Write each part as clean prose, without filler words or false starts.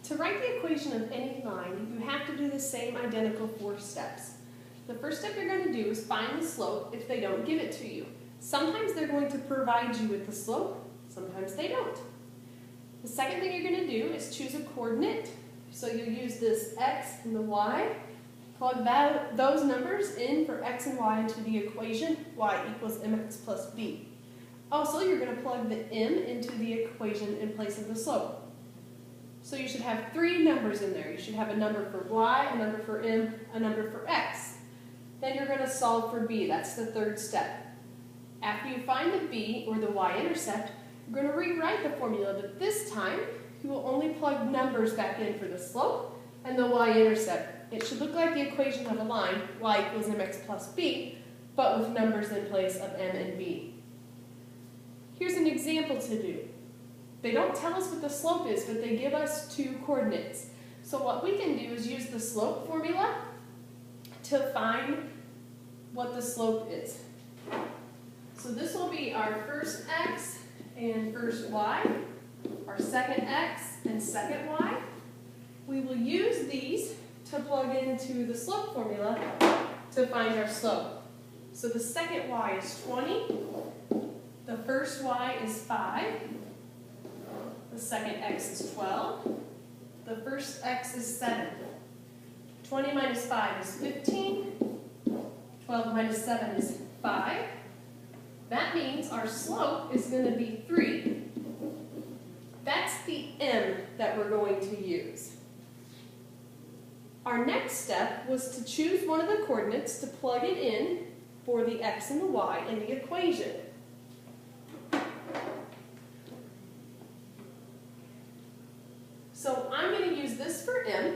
To write the equation of any line, you have to do the same identical 4 steps. The first step you're going to do is find the slope if they don't give it to you. Sometimes they're going to provide you with the slope, sometimes they don't. The second thing you're going to do is choose a coordinate. So you'll use this x and the y. Plug those numbers in for x and y into the equation, y equals mx plus b. Also, you're going to plug the m into the equation in place of the slope. So you should have 3 numbers in there. You should have a number for y, a number for m, a number for x. Then you're going to solve for b. That's the third step. After you find the b, or the y-intercept, you're going to rewrite the formula, but this time you will only plug numbers back in for the slope and the y-intercept. It should look like the equation of a line, y equals mx plus b, but with numbers in place of m and b. Here's an example to do. They don't tell us what the slope is, but they give us 2 coordinates. So what we can do is use the slope formula to find what the slope is. So this will be our first x and first y, our second x and second y. We will use these to plug into the slope formula to find our slope. So the second y is 20, the first y is 5, the second x is 12, the first x is 7. 20 minus 5 is 15, 12 minus 7 is 5. That means our slope is going to be 3. That's the m that we're going to use. Our next step was to choose one of the coordinates to plug it in for the x and the y in the equation. So I'm going to use this for m,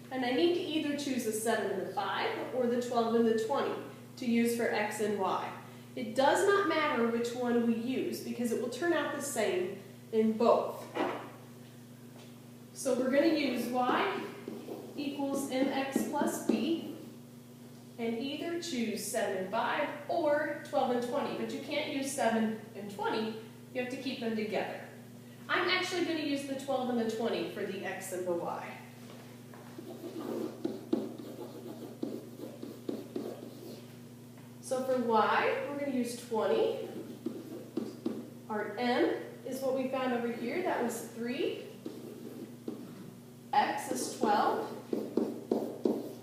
and I need to either choose the 7 and the 5 or the 12 and the 20 to use for x and y. It does not matter which one we use because it will turn out the same in both. So we're going to use y equals mx plus b and either choose 7 and 5 or 12 and 20, but you can't use 7 and 20, you have to keep them together. I'm actually going to use the 12 and the 20 for the x and the y. So for y, we're going to use 20. Our m is what we found over here. That was 3. X is 12.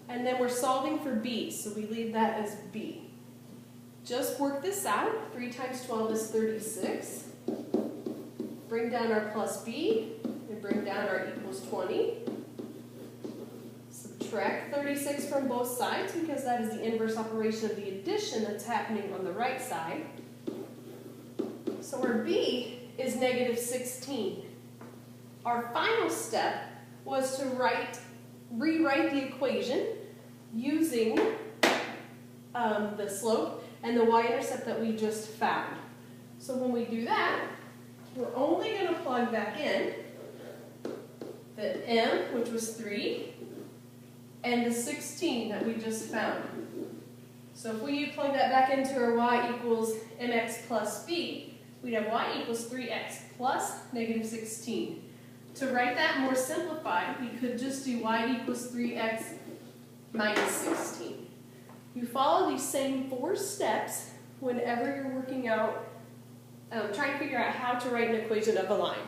And then we're solving for b, so we leave that as b. Just work this out. 3 times 12 is 36. Bring down our plus b, and bring down our equals 20. Subtract 36 from both sides because that is the inverse operation of the addition that's happening on the right side. So our b is negative 16. Our final step was to rewrite the equation using the slope and the y-intercept that we just found. So when we do that, we're only going to plug back in the m, which was 3, and the 16 that we just found. So if we plug that back into our y equals mx plus b, we'd have y equals 3x plus negative 16. To write that more simplified, we could just do y equals 3x minus 16. You follow these same 4 steps whenever you're working out, trying to figure out how to write an equation of a line.